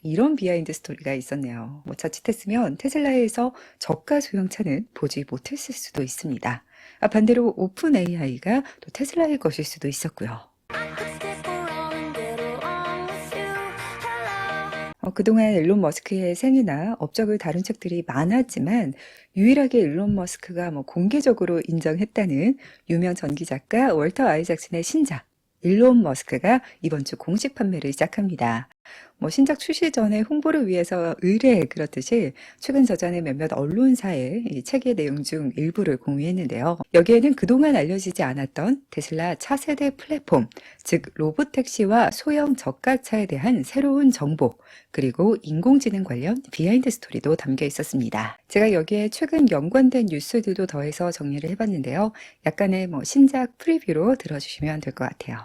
이런 비하인드 스토리가 있었네요. 뭐 자칫했으면 테슬라에서 저가 소형차는 보지 못했을 수도 있습니다. 반대로 오픈 AI가 또 테슬라의 것일 수도 있었고요. 그동안 일론 머스크의 생애나 업적을 다룬 책들이 많았지만 유일하게 일론 머스크가 공개적으로 인정했다는 유명 전기작가 월터 아이작슨의 신작 일론 머스크가 이번 주 공식 판매를 시작합니다. 신작 출시 전에 홍보를 위해서 의뢰 그렇듯이 최근 저자는 몇몇 언론사에 이 책의 내용 중 일부를 공유했는데요. 여기에는 그동안 알려지지 않았던 테슬라 차세대 플랫폼, 즉 로봇택시와 소형 저가차에 대한 새로운 정보, 그리고 인공지능 관련 비하인드 스토리도 담겨 있었습니다. 제가 여기에 최근 연관된 뉴스들도 더해서 정리를 해봤는데요. 약간의 신작 프리뷰로 들어주시면 될 것 같아요.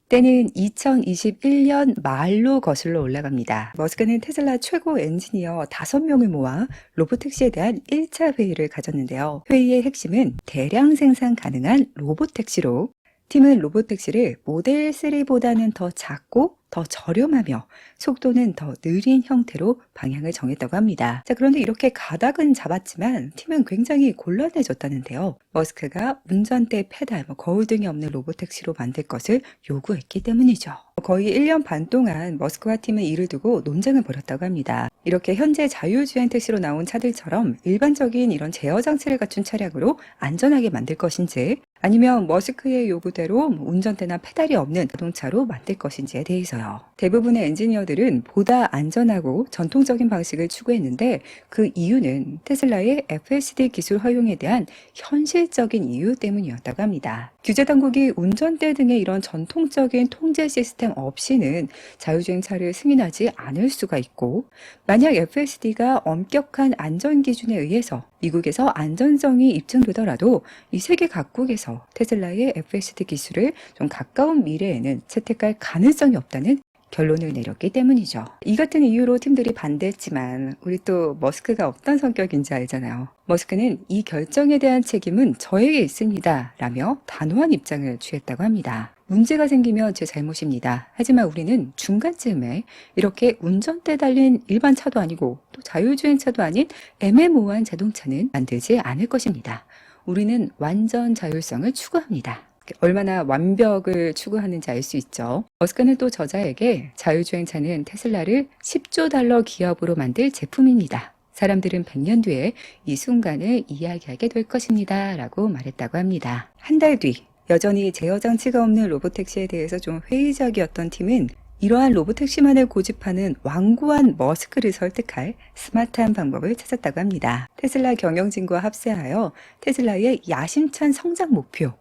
때는 2021년 말로 거슬러 올라갑니다. 머스크는 테슬라 최고 엔지니어 5명을 모아 로봇택시에 대한 1차 회의를 가졌는데요. 회의의 핵심은 대량 생산 가능한 로봇택시로 팀은 로봇택시를 모델 3보다는 더 작고 더 저렴하며 속도는 더 느린 형태로 방향을 정했다고 합니다. 그런데 이렇게 가닥은 잡았지만 팀은 굉장히 곤란해졌다는데요. 머스크가 운전대, 페달, 거울 등이 없는 로봇택시로 만들 것을 요구했기 때문이죠. 거의 1년 반 동안 머스크와 팀은 이를 두고 논쟁을 벌였다고 합니다. 이렇게 현재 자율주행 택시로 나온 차들처럼 일반적인 이런 제어 장치를 갖춘 차량으로 안전하게 만들 것인지 아니면 머스크의 요구대로 운전대나 페달이 없는 자동차로 만들 것인지에 대해서요. 대부분의 엔지니어들은 보다 안전하고 전통적인 방식을 추구했는데 그 이유는 테슬라의 FSD 기술 허용에 대한 현실적인 이유 때문이었다고 합니다. 규제 당국이 운전대 등의 이런 전통적인 통제 시스템 없이는 자율주행차를 승인하지 않을 수가 있고 만약 FSD가 엄격한 안전 기준에 의해서 미국에서 안전성이 입증되더라도 이 세계 각국에서 테슬라의 FSD 기술을 좀 가까운 미래에는 채택할 가능성이 없다는 결론을 내렸기 때문이죠. 이 같은 이유로 팀들이 반대했지만 우리 또 머스크가 어떤 성격인지 알잖아요. 머스크는 이 결정에 대한 책임은 저에게 있습니다 라며 단호한 입장을 취했다고 합니다. 문제가 생기면 제 잘못입니다. 하지만 우리는 중간쯤에 이렇게 운전대 달린 일반 차도 아니고 또 자율주행차도 아닌 애매모호한 자동차는 만들지 않을 것입니다. 우리는 완전 자율성을 추구합니다. 얼마나 완벽을 추구하는지 알 수 있죠. 머스크는 또 저자에게 자율주행차는 테슬라를 10조 달러 기업으로 만들 제품입니다. 사람들은 100년 뒤에 이 순간을 이야기하게 될 것입니다 라고 말했다고 합니다. 한 달 뒤 여전히 제어 장치가 없는 로봇택시에 대해서 좀 회의적이었던 팀은 이러한 로봇택시만을 고집하는 완고한 머스크를 설득할 스마트한 방법을 찾았다고 합니다. 테슬라 경영진과 합세하여 테슬라의 야심찬 성장 목표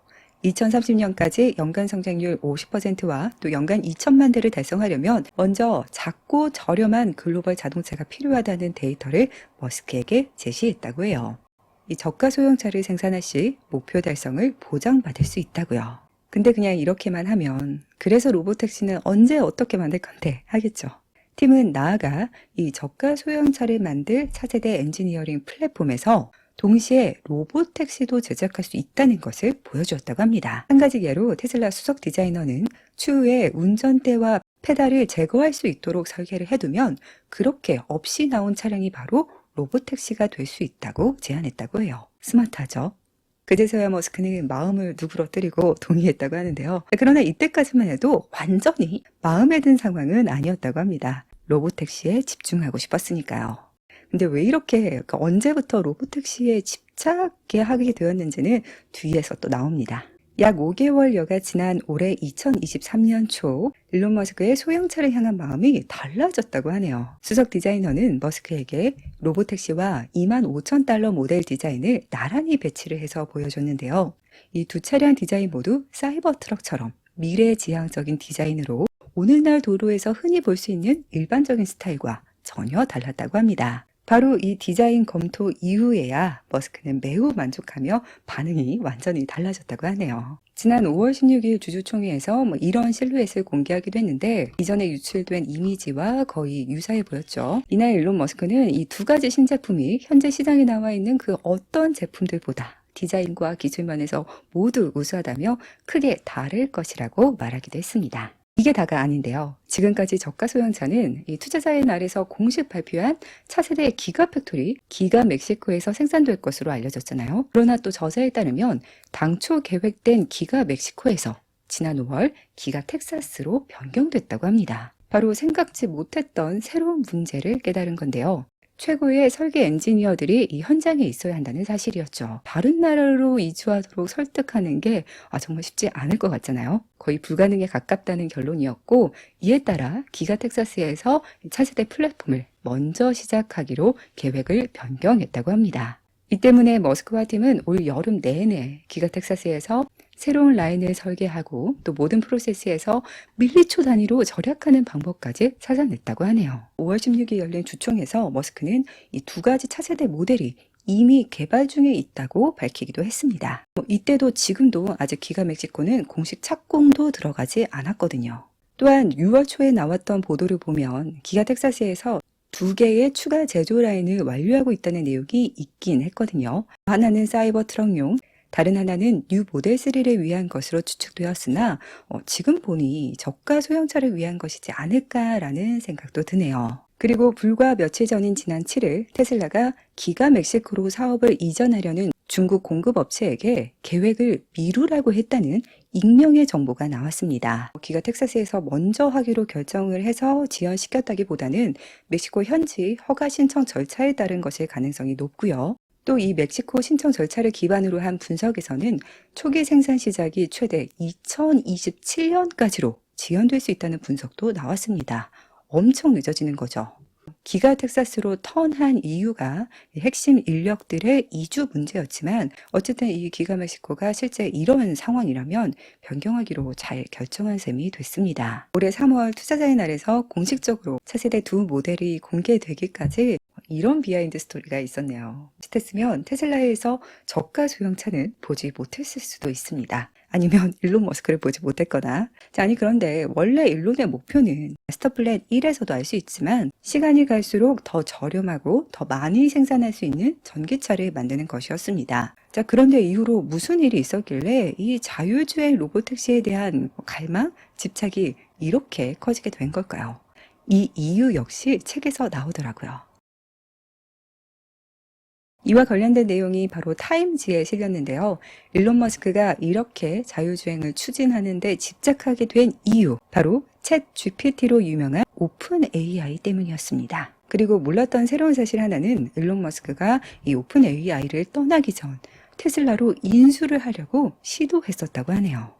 2030년까지 연간 성장률 50%와 또 연간 2천만 대를 달성하려면 먼저 작고 저렴한 글로벌 자동차가 필요하다는 데이터를 머스크에게 제시했다고 해요. 이 저가 소형차를 생산할 시 목표 달성을 보장받을 수 있다고요. 근데 그냥 이렇게만 하면 그래서 로봇택시는 언제 어떻게 만들 건데 하겠죠. 팀은 나아가 이 저가 소형차를 만들 차세대 엔지니어링 플랫폼에서 동시에 로봇택시도 제작할 수 있다는 것을 보여주었다고 합니다. 한 가지 예로 테슬라 수석 디자이너는 추후에 운전대와 페달을 제거할 수 있도록 설계를 해두면 그렇게 없이 나온 차량이 바로 로봇택시가 될 수 있다고 제안했다고 해요. 스마트하죠? 그제서야 머스크는 마음을 누그러뜨리고 동의했다고 하는데요. 그러나 이때까지만 해도 완전히 마음에 든 상황은 아니었다고 합니다. 로봇택시에 집중하고 싶었으니까요. 근데 왜 이렇게 언제부터 로봇택시에 집착하게 하게 되었는지는 뒤에서 또 나옵니다. 약 5개월여가 지난 올해 2023년 초 일론 머스크의 소형차를 향한 마음이 달라졌다고 하네요. 수석 디자이너는 머스크에게 로봇택시와 25,000달러 모델 디자인을 나란히 배치를 해서 보여줬는데요. 이 두 차량 디자인 모두 사이버 트럭처럼 미래지향적인 디자인으로 오늘날 도로에서 흔히 볼 수 있는 일반적인 스타일과 전혀 달랐다고 합니다. 바로 이 디자인 검토 이후에야 머스크는 매우 만족하며 반응이 완전히 달라졌다고 하네요. 지난 5월 16일 주주총회에서 이런 실루엣을 공개하기도 했는데 이전에 유출된 이미지와 거의 유사해 보였죠. 이날 일론 머스크는 이 두 가지 신제품이 현재 시장에 나와 있는 그 어떤 제품들보다 디자인과 기술 면에서 모두 우수하다며 크게 다를 것이라고 말하기도 했습니다. 이게 다가 아닌데요. 지금까지 저가 소형차는 이 투자자의 날에서 공식 발표한 차세대 기가팩토리, 기가 멕시코에서 생산될 것으로 알려졌잖아요. 그러나 또 저자에 따르면 당초 계획된 기가 멕시코에서 지난 5월 기가 텍사스로 변경됐다고 합니다. 바로 생각지 못했던 새로운 문제를 깨달은 건데요. 최고의 설계 엔지니어들이 이 현장에 있어야 한다는 사실이었죠. 다른 나라로 이주하도록 설득하는 게 정말 쉽지 않을 것 같잖아요. 거의 불가능에 가깝다는 결론이었고, 이에 따라 기가 텍사스에서 차세대 플랫폼을 먼저 시작하기로 계획을 변경했다고 합니다. 이 때문에 머스크와 팀은 올 여름 내내 기가 텍사스에서 새로운 라인을 설계하고 또 모든 프로세스에서 밀리초 단위로 절약하는 방법까지 찾아냈다고 하네요. 5월 16일 열린 주총에서 머스크는 이 두 가지 차세대 모델이 이미 개발 중에 있다고 밝히기도 했습니다. 이때도 지금도 아직 기가 멕시코는 공식 착공도 들어가지 않았거든요. 또한 6월 초에 나왔던 보도를 보면 기가 텍사스에서 2개의 추가 제조 라인을 완료하고 있다는 내용이 있긴 했거든요. 하나는 사이버 트럭용, 다른 하나는 뉴 모델 3를 위한 것으로 추측되었으나 지금 보니 저가 소형차를 위한 것이지 않을까라는 생각도 드네요. 그리고 불과 며칠 전인 지난 7일 테슬라가 기가 멕시코로 사업을 이전하려는 중국 공급업체에게 계획을 미루라고 했다는 익명의 정보가 나왔습니다. 기가 텍사스에서 먼저 하기로 결정을 해서 지연시켰다기보다는 멕시코 현지 허가 신청 절차에 따른 것일 가능성이 높고요. 또 이 멕시코 신청 절차를 기반으로 한 분석에서는 초기 생산 시작이 최대 2027년까지로 지연될 수 있다는 분석도 나왔습니다. 엄청 늦어지는 거죠. 기가 텍사스로 턴한 이유가 핵심 인력들의 이주 문제였지만 어쨌든 이 기가 멕시코가 실제 이런 상황이라면 변경하기로 잘 결정한 셈이 됐습니다. 올해 3월 투자자의 날에서 공식적으로 차세대 두 모델이 공개되기까지 이런 비하인드 스토리가 있었네요. 했으면 테슬라에서 저가 소형차는 보지 못했을 수도 있습니다. 아니면 일론 머스크를 보지 못했거나. 아니 그런데 원래 일론의 목표는 마스터 플랜 1에서도 알 수 있지만 시간이 갈수록 더 저렴하고 더 많이 생산할 수 있는 전기차를 만드는 것이었습니다. 그런데 이후로 무슨 일이 있었길래 이 자율주행 로보택시에 대한 갈망, 집착이 이렇게 커지게 된 걸까요? 이 이유 역시 책에서 나오더라고요. 이와 관련된 내용이 바로 타임지에 실렸는데요. 일론 머스크가 이렇게 자율주행을 추진하는 데 집착하게 된 이유, 바로 챗 GPT로 유명한 오픈 AI 때문이었습니다. 그리고 몰랐던 새로운 사실 하나는 일론 머스크가 이 오픈 AI를 떠나기 전 테슬라로 인수를 하려고 시도했었다고 하네요.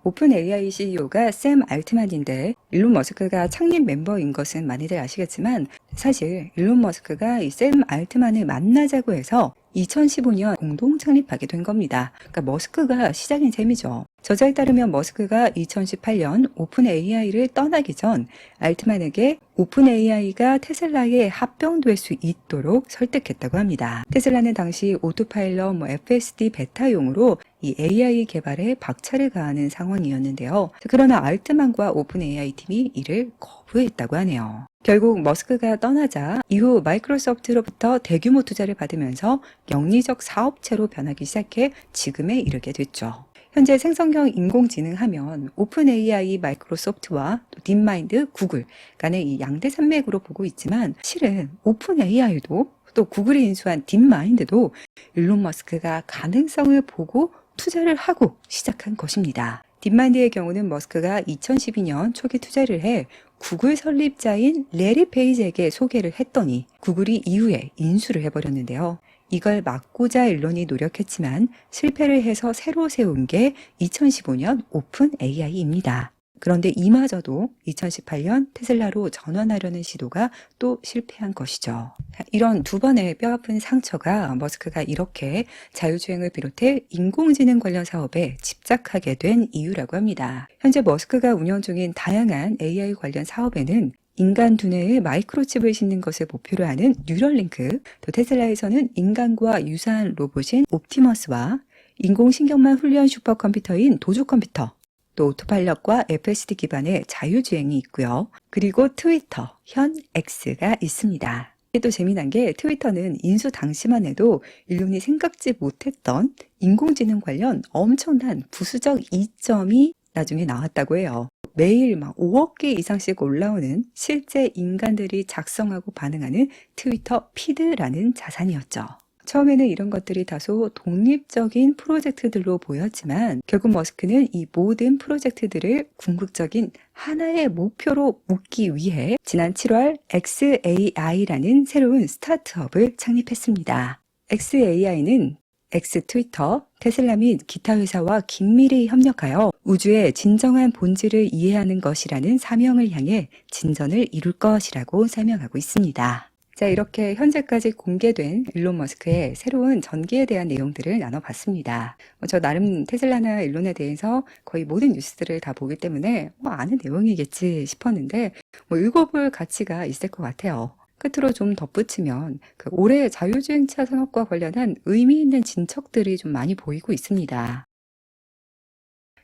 오픈 AI CEO가 샘 알트만인데 일론 머스크가 창립 멤버인 것은 많이들 아시겠지만 사실 일론 머스크가 이 샘 알트만을 만나자고 해서 2015년 공동 창립하게 된 겁니다. 그러니까 머스크가 시작인 셈이죠. 저자에 따르면 머스크가 2018년 오픈 AI를 떠나기 전 알트만에게 오픈 AI가 테슬라에 합병될 수 있도록 설득했다고 합니다. 테슬라는 당시 오토파일럿 FSD 베타용으로 이 AI 개발에 박차를 가하는 상황이었는데요. 그러나 알트만과 오픈 AI 팀이 이를 거부했다고 하네요. 결국 머스크가 떠나자 이후 마이크로소프트로부터 대규모 투자를 받으면서 영리적 사업체로 변하기 시작해 지금에 이르게 됐죠. 현재 생성형 인공지능 하면 오픈 AI 마이크로소프트와 또 딥마인드 구글 간의 이 양대 산맥으로 보고 있지만 실은 오픈 AI도 또 구글이 인수한 딥마인드도 일론 머스크가 가능성을 보고 투자를 하고 시작한 것입니다. 딥마인드의 경우는 머스크가 2012년 초기 투자를 해 구글 설립자인 레리 페이지에게 소개를 했더니 구글이 이후에 인수를 해버렸는데요. 이걸 막고자 일론이 노력했지만 실패를 해서 새로 세운 게 2015년 오픈 AI입니다. 그런데 이마저도 2018년 테슬라로 전환하려는 시도가 또 실패한 것이죠. 이런 두 번의 뼈아픈 상처가 머스크가 이렇게 자율주행을 비롯해 인공지능 관련 사업에 집착하게 된 이유라고 합니다. 현재 머스크가 운영 중인 다양한 AI 관련 사업에는 인간 두뇌에 마이크로칩을 심는 것을 목표로 하는 뉴럴링크, 또 테슬라에서는 인간과 유사한 로봇인 옵티머스와 인공신경만 훈련 슈퍼컴퓨터인 도조 컴퓨터, 또 오토파일럿과 FSD 기반의 자율주행이 있고요. 그리고 트위터, 현 X가 있습니다. 또 재미난 게 트위터는 인수 당시만 해도 일론이 생각지 못했던 인공지능 관련 엄청난 부수적 이점이 나중에 나왔다고 해요. 매일 막 5억 개 이상씩 올라오는 실제 인간들이 작성하고 반응하는 트위터 피드라는 자산이었죠. 처음에는 이런 것들이 다소 독립적인 프로젝트들로 보였지만 결국 머스크는 이 모든 프로젝트들을 궁극적인 하나의 목표로 묶기 위해 지난 7월 xAI라는 새로운 스타트업을 창립했습니다. xAI는 X 트위터, 테슬라 및 기타 회사와 긴밀히 협력하여 우주의 진정한 본질을 이해하는 것이라는 사명을 향해 진전을 이룰 것이라고 설명하고 있습니다. 자, 이렇게 현재까지 공개된 일론 머스크의 새로운 전기에 대한 내용들을 나눠봤습니다. 저 나름 테슬라나 일론에 대해서 거의 모든 뉴스들을 다 보기 때문에 아는 내용이겠지 싶었는데 읽어볼 가치가 있을 것 같아요. 끝으로 좀 덧붙이면 올해 자율주행차 산업과 관련한 의미 있는 진척들이 좀 많이 보이고 있습니다.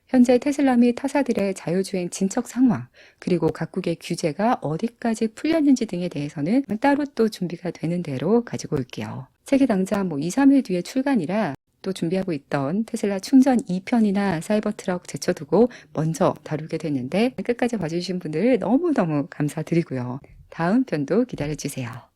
현재 테슬라 및 타사들의 자율주행 진척 상황, 그리고 각국의 규제가 어디까지 풀렸는지 등에 대해서는 따로 또 준비가 되는 대로 가지고 올게요. 책이 당장 2, 3일 뒤에 출간이라 또 준비하고 있던 테슬라 충전 2편이나 사이버트럭 제쳐두고 먼저 다루게 됐는데 끝까지 봐주신 분들 너무너무 감사드리고요. 다음 편도 기다려주세요.